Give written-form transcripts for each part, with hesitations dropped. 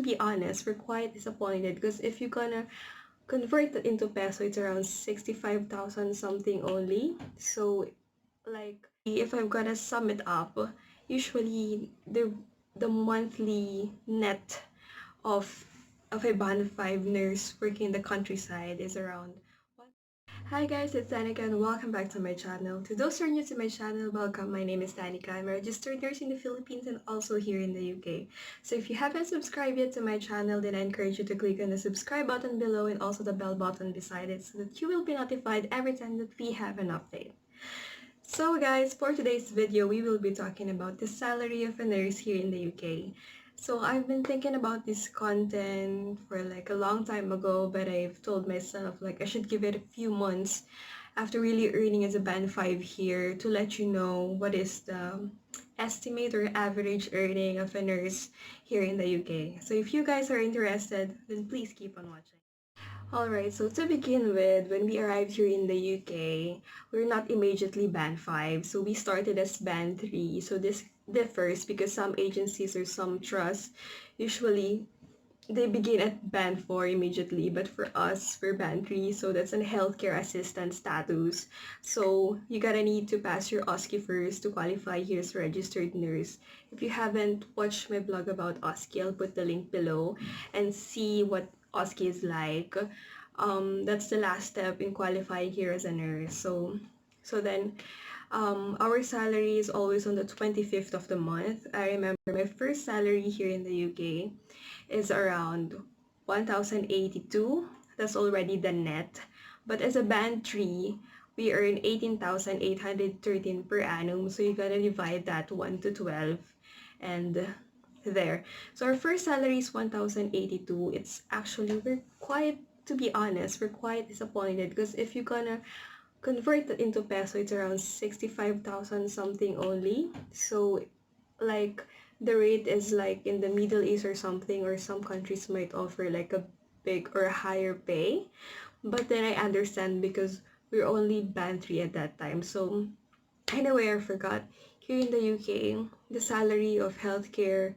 be honest, we're quite disappointed because if you're gonna convert it into peso, it's around 65,000 something only. So like if I'm gonna sum it up, usually the monthly net of a band 5 nurse working in the countryside is around. Hi guys, it's Danica and welcome back to my channel. To those who are new to my channel, welcome. My name is Danica. I'm a registered nurse in the Philippines and also here in the UK. So if you haven't subscribed yet to my channel, then I encourage you to click on the subscribe button below and also the bell button beside it so that you will be notified every time that we have an update. So guys, for today's video, we will be talking about the salary of a nurse here in the UK. So I've been thinking about this content for like a long time ago, but I've told myself like I should give it a few months after really earning as a band 5 here to let you know what is the estimate or average earning of a nurse here in the UK. So if you guys are interested, then please keep on watching. Alright, so to begin with, when we arrived here in the UK, we're not immediately band 5, so we started as band 3. So this differs because some agencies or some trusts, usually they begin at band 4 immediately, but for us, we're band 3, so that's a healthcare assistant status. So you gotta need to pass your 𝘂𝘰𝗍 first to qualify here as a registered nurse. If you haven't watched my blog about 𝘂𝘰𝗍, I'll put the link below and see what 𝘂𝘰𝗍 is like. That's the last step in qualifying here as a nurse. So then our salary is always on the 25th of the month. I remember my first salary here in the UK is around 1,082. That's already the net. But as a band 3, we earn 18,813 per annum. So you gotta divide that 1 to 12 and there. So our first salary is 1,082. It's actually, to be honest, we're quite disappointed because if you're gonna convert it into peso, it's around 65,000 something only. So like the rate is like in the Middle East or something, or some countries might offer like a big or higher pay. But then I understand because we're only band 3 at that time. So anyway, I forgot. Here in the UK, the salary of healthcare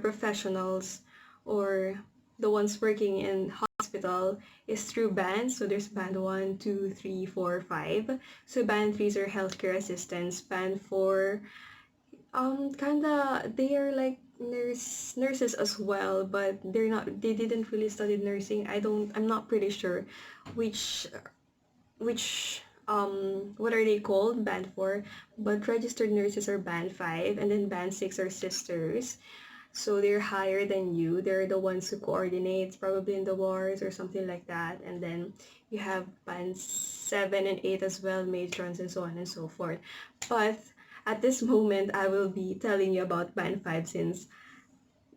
professionals or the ones working in hospital is through bands. So there's band 1, 2, 3, 4, 5. So band 3s are healthcare assistants. Band 4, they are like nurses as well, but they didn't really study nursing. I'm not pretty sure which what are they called, band 4, but registered nurses are band 5, and then band 6 are sisters. So they're higher than you. They're the ones who coordinate probably in the wards or something like that. And then you have band 7 and 8 as well, matrons and so on and so forth. But at this moment, I will be telling you about band 5 since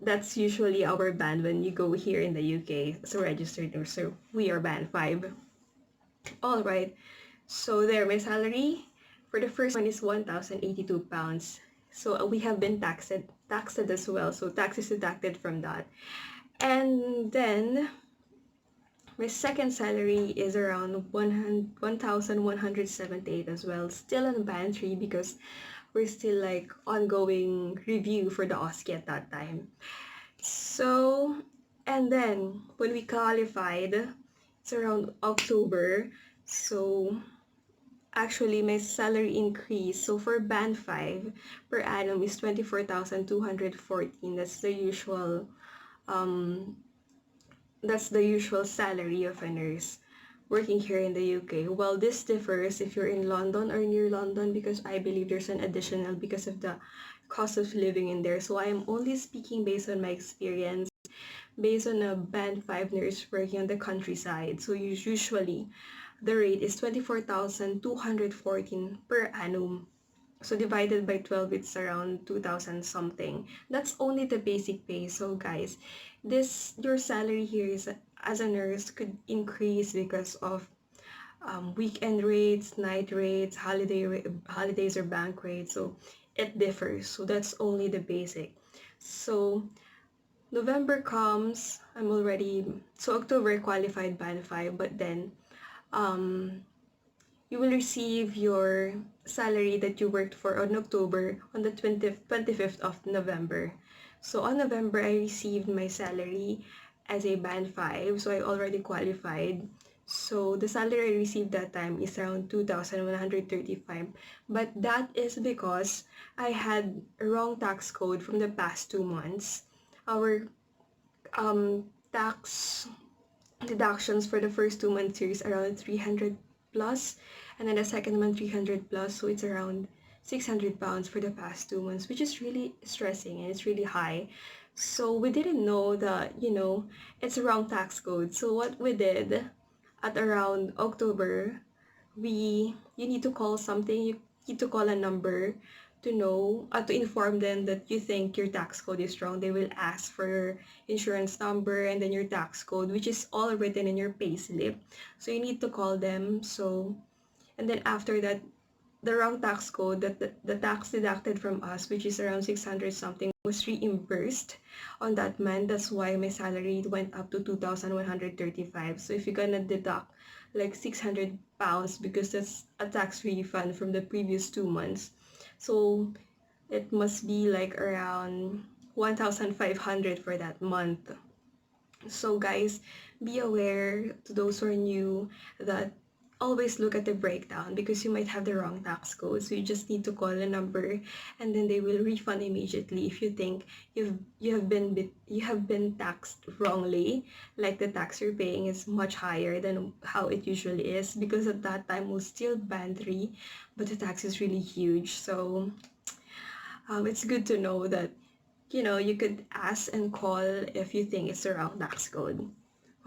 that's usually our band when you go here in the UK as a registered nurse. So we are band 5. Alright, so there, my salary for the first one is £1,082. So we have been taxed as well, so tax is deducted from that. And then my second salary is around 1,178 as well, still on band 3 because we're still like ongoing review for the 𝘂𝘰𝗍 at that time. So, and then when we qualified, it's around October. So actually my salary increased. So for band 5 per annum is 24,214. That's the usual salary of a nurse working here in the UK. Well, this differs if you're in London or near London because I believe there's an additional because of the cost of living in there. So I am only speaking based on my experience, based on a band 5 nurse working on the countryside. So usually the rate is 24,214 per annum. So divided by 12, it's around 2,000 something. That's only the basic pay. So guys, your salary here is as a nurse could increase because of weekend rates, night rates, holidays or bank rates. So it differs. So that's only the basic. So November comes, October I qualified band 5, but then you will receive your salary that you worked for on October on the 25th of November. So on November, I received my salary as a band 5, so I already qualified. So the salary I received that time is around 2,135, but that is because I had a wrong tax code from the past 2 months. Our tax deductions for the first 2 months here is around 300 plus, and then the second month 300 plus, so it's around 600 pounds for the past 2 months, which is really stressing and it's really high. So we didn't know that, it's a wrong tax code. So what we did at around October, you need to call something, you need to call a number to know, to inform them that you think your tax code is wrong. They will ask for your insurance number and then your tax code, which is all written in your payslip. So you need to call them. So, and then after that, the wrong tax code, that the tax deducted from us, which is around 600 something, was reimbursed on that month. That's why my salary went up to 2,135. So if you're gonna deduct like 600 pounds, because that's a tax refund from the previous 2 months, so it must be like around 1,500 for that month. So guys, be aware, to those who are new, that always look at the breakdown, because you might have the wrong tax code. So you just need to call a number and then they will refund immediately if you think you have been taxed wrongly, like the tax you're paying is much higher than how it usually is, because at that time we're still band 3, but the tax is really huge. So it's good to know that you could ask and call if you think it's the wrong tax code.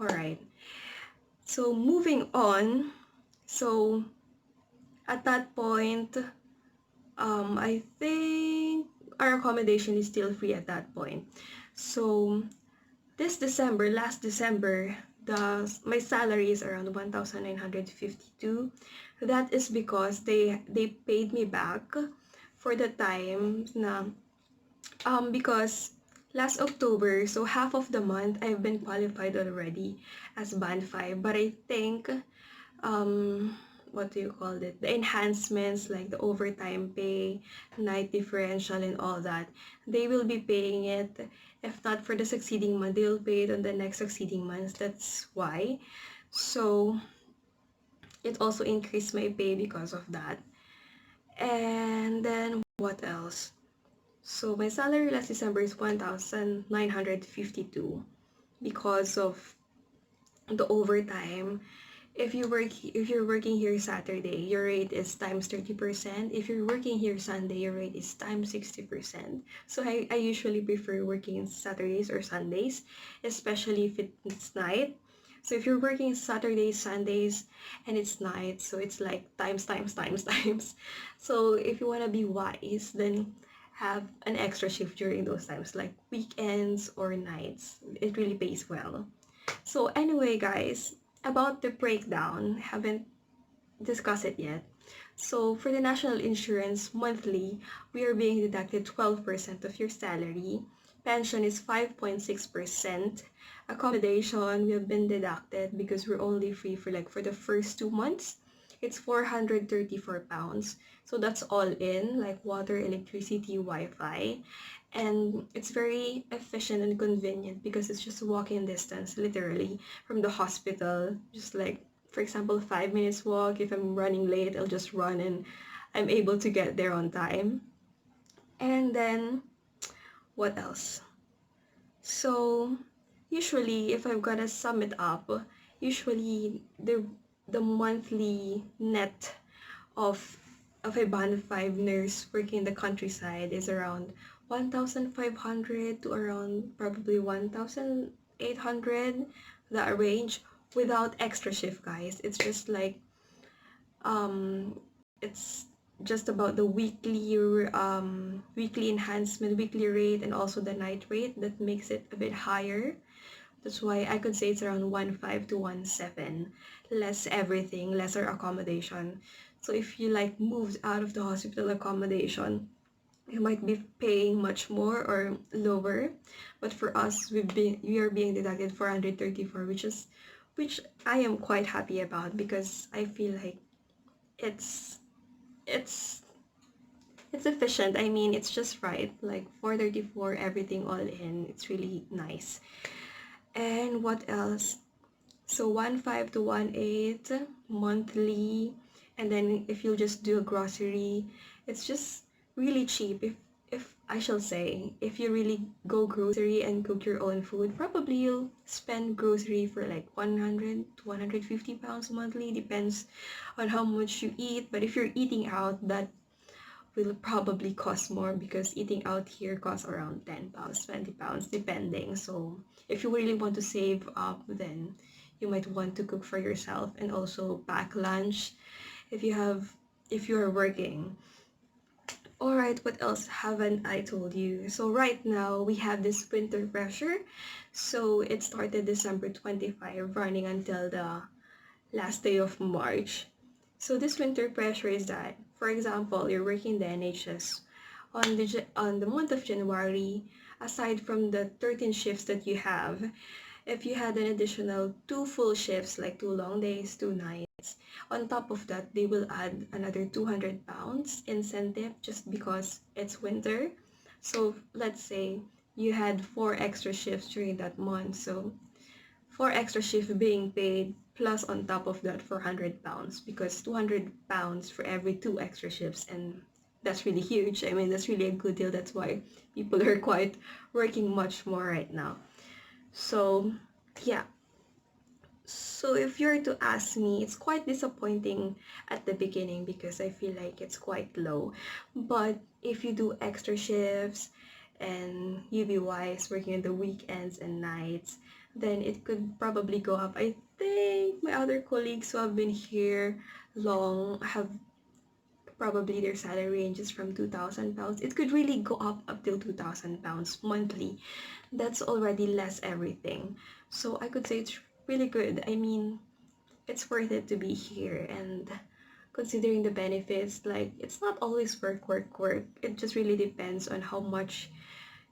All right, so moving on. So at that point, I think our accommodation is still free at that point. So last December, my salary is around 1,952. That is because they paid me back for the time na because last October, so half of the month I've been qualified already as band 5, but I think what do you call it, the enhancements like the overtime pay, night differential, and all that, they will be paying it. If not for the succeeding month, they'll pay it on the next succeeding months. That's why. So it also increased my pay because of that. And then what else? So my salary last December is 1,952 because of the overtime. If you're working here Saturday, your rate is times 30%. If you're working here Sunday, your rate is times 60%. So I usually prefer working Saturdays or Sundays, especially if it's night. So if you're working Saturdays, Sundays, and it's night, so it's like times. So if you want to be wise, then have an extra shift during those times, like weekends or nights. It really pays well. So anyway, guys, about the breakdown, haven't discussed it yet. So for the national insurance monthly, we are being deducted 12% of your salary. Pension is 5.6%. Accommodation, we have been deducted because we're only free for the first 2 months. It's 434 pounds. So that's all in, like water, electricity, Wi-Fi. And it's very efficient and convenient because it's just walking distance, literally, from the hospital. Just like, for example, 5 minutes walk. If I'm running late, I'll just run and I'm able to get there on time. And then, what else? So, usually, if I'm gonna sum it up, usually the monthly net of a band 5 nurse working in the countryside is around 1,500 to around probably 1,800, that range, without extra shift, guys. It's just like it's just about the weekly enhancement, weekly rate, and also the night rate that makes it a bit higher. That's why I could say it's around 1,500 to 1,700, less everything, lesser accommodation. So if you like moved out of the hospital accommodation, you might be paying much more or lower. But for us, we are being deducted 434, which I am quite happy about, because I feel like it's it's efficient. I mean, it's just right. Like 434, everything all in. It's really nice. And what else? So 1.5 to 1.8 monthly, and then if you'll just do a grocery, it's just really cheap. If I shall say, if you really go grocery and cook your own food, probably you'll spend grocery for like 100 to 150 pounds monthly, depends on how much you eat. But if you're eating out, that will probably cost more because eating out here costs around 10 pounds, 20 pounds, depending. So if you really want to save up, then you might want to cook for yourself and also pack lunch if you are working. Alright, what else haven't I told you? So right now we have this winter pressure. So it started December 25, running until the last day of March. So this winter pressure is that, for example, you're working the NHS on the month of January, aside from the 13 shifts that you have, if you had an additional 2 full shifts, like 2 long days, 2 nights, on top of that, they will add another 200 pounds incentive just because it's winter. So let's say you had 4 extra shifts during that month. So 4 extra shifts being paid, plus on top of that 400 pounds, because 200 pounds for every 2 extra shifts, and that's really huge. I mean, that's really a good deal. That's why people are quite working much more right now. So yeah, so if you're to ask me, it's quite disappointing at the beginning because I feel like it's quite low. But if you do extra shifts and you be wise working on the weekends and nights, then it could probably go up. I think my other colleagues who have been here long have probably their salary ranges from 2,000 pounds. It could really go up till 2,000 pounds monthly. That's already less everything. So I could say it's really good. I mean, it's worth it to be here, and considering the benefits, like, it's not always work, work, work. It just really depends on how much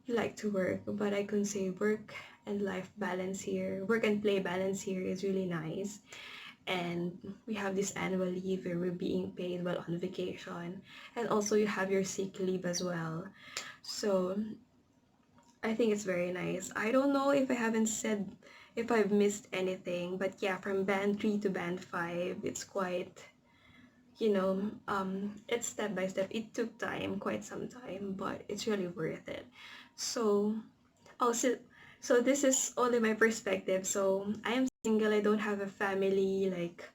you like to work. But I can say work and life balance here, work and play balance here is really nice. And we have this annual leave where we're being paid while on vacation, and also you have your sick leave as well. So I think it's very nice. I don't know if I haven't said if I've missed anything, but yeah, from band 3 to band 5, it's quite, it's step by step. It took time, quite some time, but it's really worth it. So also, so this is only my perspective. So I am single, I don't have a family, like,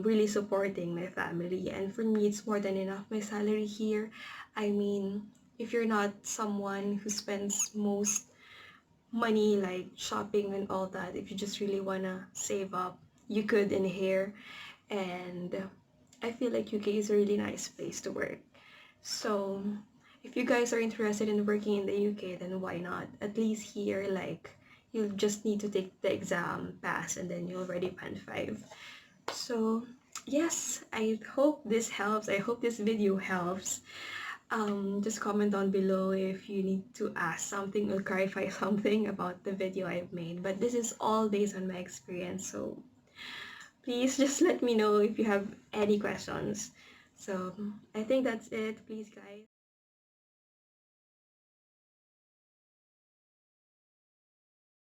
really supporting my family, and for me it's more than enough, my salary here. I mean, if you're not someone who spends most money like shopping and all that, if you just really wanna save up, you could in here. And I feel like UK is a really nice place to work. So if you guys are interested in working in the UK, then why not? At least here, like, you just need to take the exam, pass, and then you're already band 5. So yes, I hope this helps. I hope this video helps. Just comment down below if you need to ask something or clarify something about the video I've made. But this is all based on my experience, so please just let me know if you have any questions. So I think that's it. Please, guys.